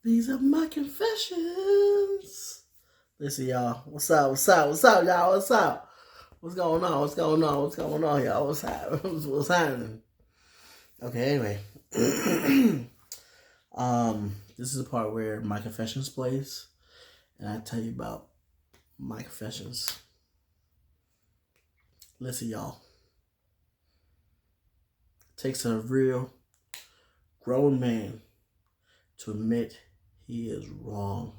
These are my confessions. Listen, y'all. What's up? What's up? What's up, y'all? What's up? What's going on? What's going on? What's going on, y'all? What's happening? What's happening? Okay, anyway. This is the part where my confessions plays, and I tell you about my confessions. Listen, y'all. It takes a real grown man to admit he is wrong.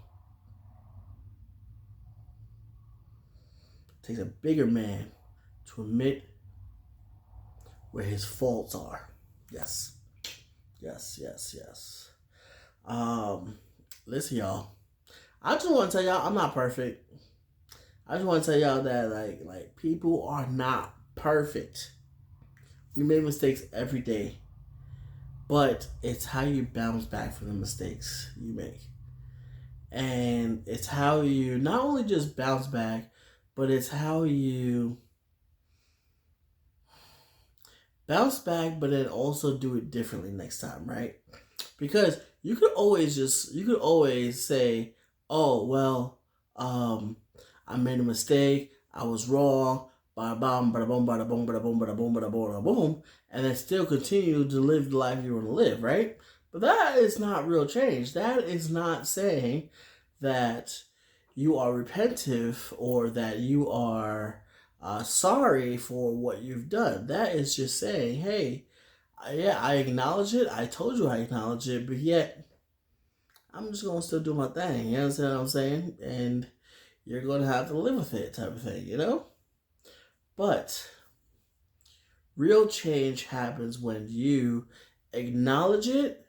It takes a bigger man to admit where his faults are. Yes. Yes, yes, yes. Listen, y'all. I just want to tell y'all I'm not perfect. I just want to tell y'all that like people are not perfect. We make mistakes every day. But it's how you bounce back from the mistakes you make. And it's how you not only just bounce back, but it's how you bounce back, but then also do it differently next time, right? Because you could always say, oh, well, I made a mistake, I was wrong, bada bum, bada boom, bada boom, bada boom, bada boom, bada boom, bada boom, and then still continue to live the life you want to live, right? But that is not real change. That is not saying that you are repentive or that you are sorry for what you've done. That is just saying, hey, yeah, I acknowledge it. I told you I acknowledge it, but yet I'm just going to still do my thing. You understand what I'm saying? And you're going to have to live with it type of thing, you know? But real change happens when you acknowledge it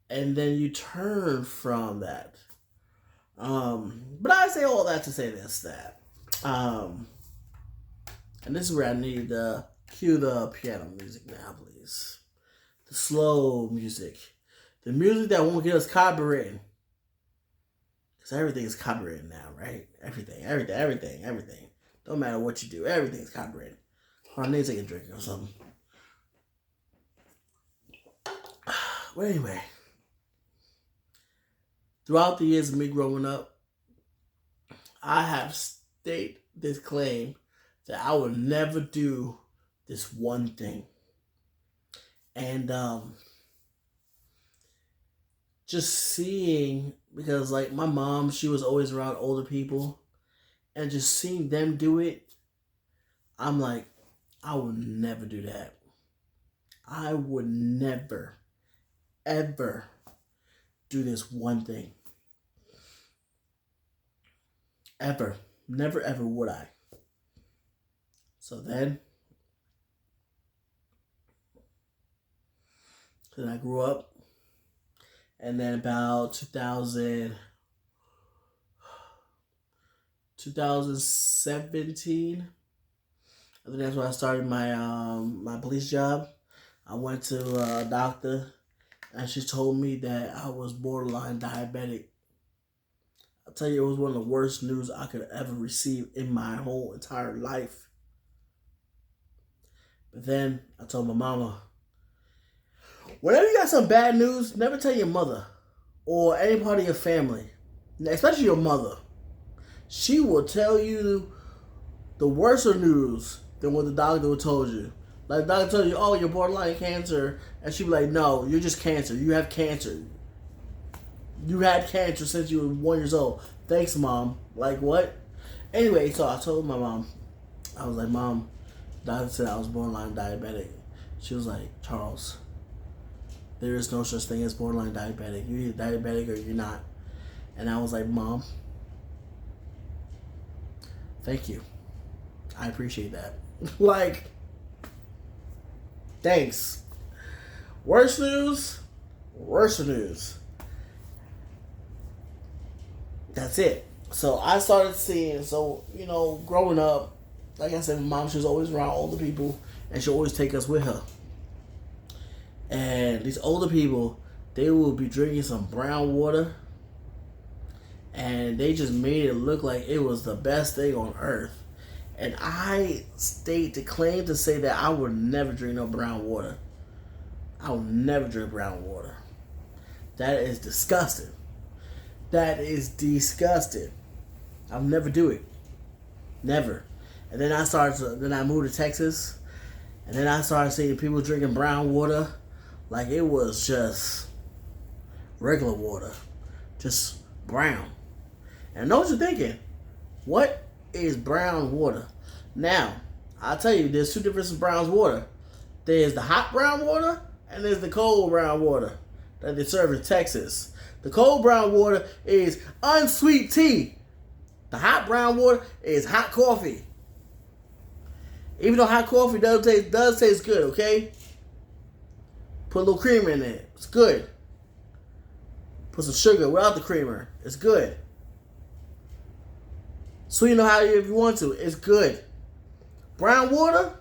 and then you turn from that. But I say all that to say this, and this is where I need to cue the piano music now, please. The slow music. The music that won't get us copyrighted. Because everything is copyrighted now, right? Everything. Don't matter what you do, everything's copyrighted. Hold on, I need to take a drink or something. But anyway, throughout the years of me growing up, I have stated this claim that I would never do this one thing. And just seeing, because like my mom, she was always around older people, and just seeing them do it, I'm like, I would never do that. I would never, ever do this one thing. Ever. Never, ever would I. So then I grew up, and then about 2017, I think that's when I started my police job. I went to a doctor, and she told me that I was borderline diabetic. I'll tell you, it was one of the worst news I could ever receive in my whole entire life. But then I told my mama, whenever you got some bad news, never tell your mother or any part of your family, especially your mother. She will tell you the worse news than what the doctor would told you. Like the doctor told you, oh, you're borderline cancer, and she'd be like, no, you're just cancer. You have cancer. You had cancer since you were 1 year old. Thanks, Mom. Like, what? Anyway, so I told my mom, I was like, Mom, doctor said I was borderline diabetic. She was like, Charles, there is no such thing as borderline diabetic. You're either diabetic or you're not. And I was like, Mom, thank you. I appreciate that. Like, thanks. Worse news. That's it. So I started seeing, growing up, like I said, my mom, she was always around older people, and she always take us with her. And these older people, they will be drinking some brown water, and they just made it look like it was the best thing on earth. And I claim to say that I would never drink no brown water. I will never drink brown water. That is disgusting. That is disgusting. I'll never do it. Never. And then I moved to Texas, and then I started seeing people drinking brown water like it was just regular water, just brown. And I know what you're thinking. What is brown water? Now, I'll tell you, there's two different brown water. There's the hot brown water, and there's the cold brown water that they serve in Texas. The cold brown water is unsweet tea. The hot brown water is hot coffee. Even though hot coffee does taste good, okay? Put a little creamer in it. It's good. Put some sugar without the creamer. It's good. Sweeten it how if you want to. It's good. Brown water?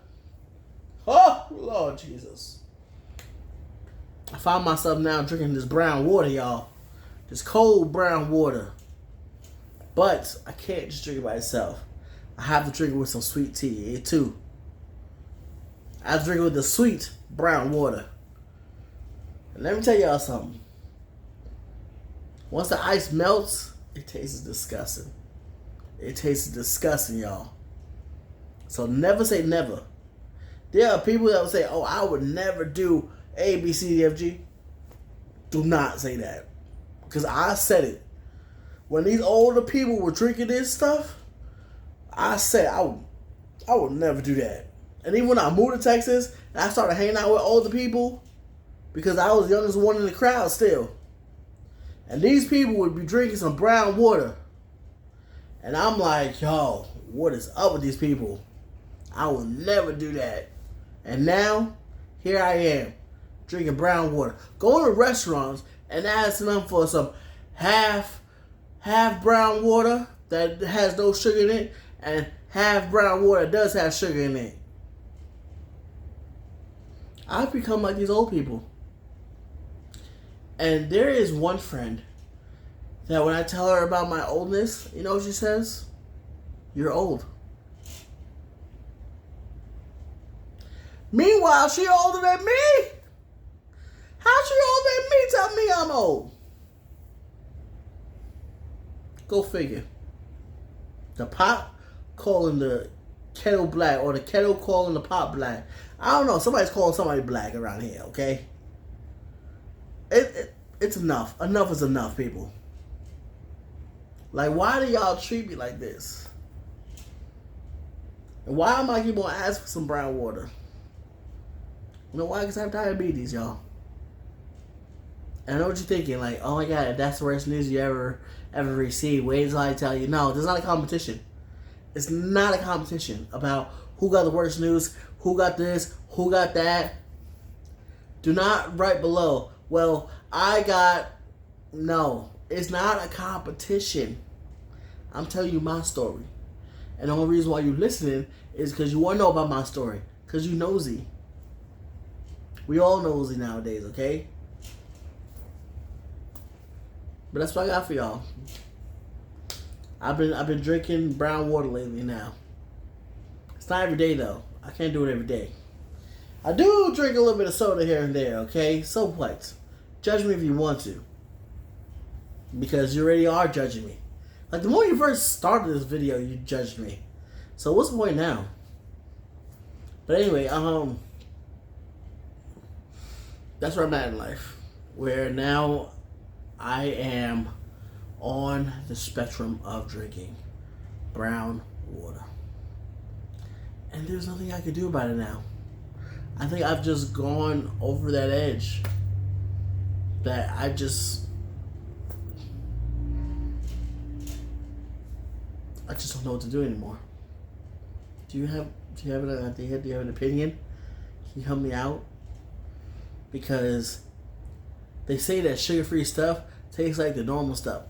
Oh, Lord Jesus. I find myself now drinking this brown water, y'all. This cold brown water. But I can't just drink it by itself. I have to drink it with some sweet tea, too. I have to drink it with the sweet brown water. And let me tell y'all something. Once the ice melts, it tastes disgusting. It tastes disgusting, y'all. So never say never. There are people that will say, oh, I would never do A, B, C, D, F, G. Do not say that. Because I said it. When these older people were drinking this stuff, I said I would never do that. And even when I moved to Texas, and I started hanging out with older people, because I was the youngest one in the crowd still. And these people would be drinking some brown water. And I'm like, yo, what is up with these people? I will never do that. And now, here I am, drinking brown water. Going to restaurants and asking them for some half brown water that has no sugar in it, and half brown water that does have sugar in it. I've become like these old people. And there is one friend that when I tell her about my oldness, you know what she says? You're old. Meanwhile, she older than me. How's she older than me? Tell me I'm old. Go figure. The pot calling the kettle black, or the kettle calling the pot black. I don't know. Somebody's calling somebody black around here, okay? It's enough. Enough is enough, people. Like, why do y'all treat me like this? And why am I keep on asking for some brown water? You know why? Because I have diabetes, y'all. And I know what you're thinking. Like, oh my God, that's the worst news you ever received. Wait until I tell you. No, there's not a competition. It's not a competition about who got the worst news, who got this, who got that. Do not write below, well, I got... No, it's not a competition. I'm telling you my story. And the only reason why you're listening is because you want to know about my story. Because you nosy. We all nosy nowadays, okay? But that's what I got for y'all. I've been drinking brown water lately now. It's not every day though. I can't do it every day. I do drink a little bit of soda here and there, okay? So what? Judge me if you want to. Because you already are judging me. Like, the moment you first started this video, you judged me. So what's the point now? But anyway, that's where I'm at in life. Where now I am on the spectrum of drinking brown water. And there's nothing I can do about it now. I think I've just gone over that edge. That I just don't know what to do anymore. Do you have an idea? Do you have an opinion? Can you help me out? Because they say that sugar-free stuff tastes like the normal stuff.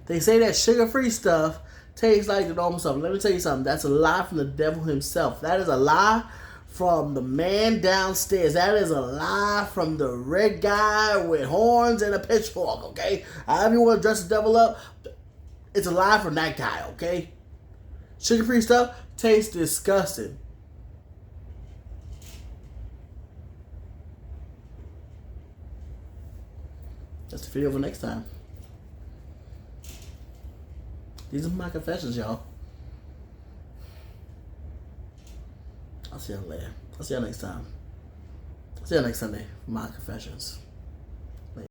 They say that sugar-free stuff tastes like the normal stuff. Let me tell you something. That's a lie from the devil himself. That is a lie from the man downstairs. That is a lie from the red guy with horns and a pitchfork, okay? However you want to dress the devil up, it's a lie from that guy, okay? Sugar-free stuff tastes disgusting. That's the video for next time. These are my confessions, y'all. I'll see y'all later. I'll see y'all next time. I'll see y'all next Sunday for my confessions.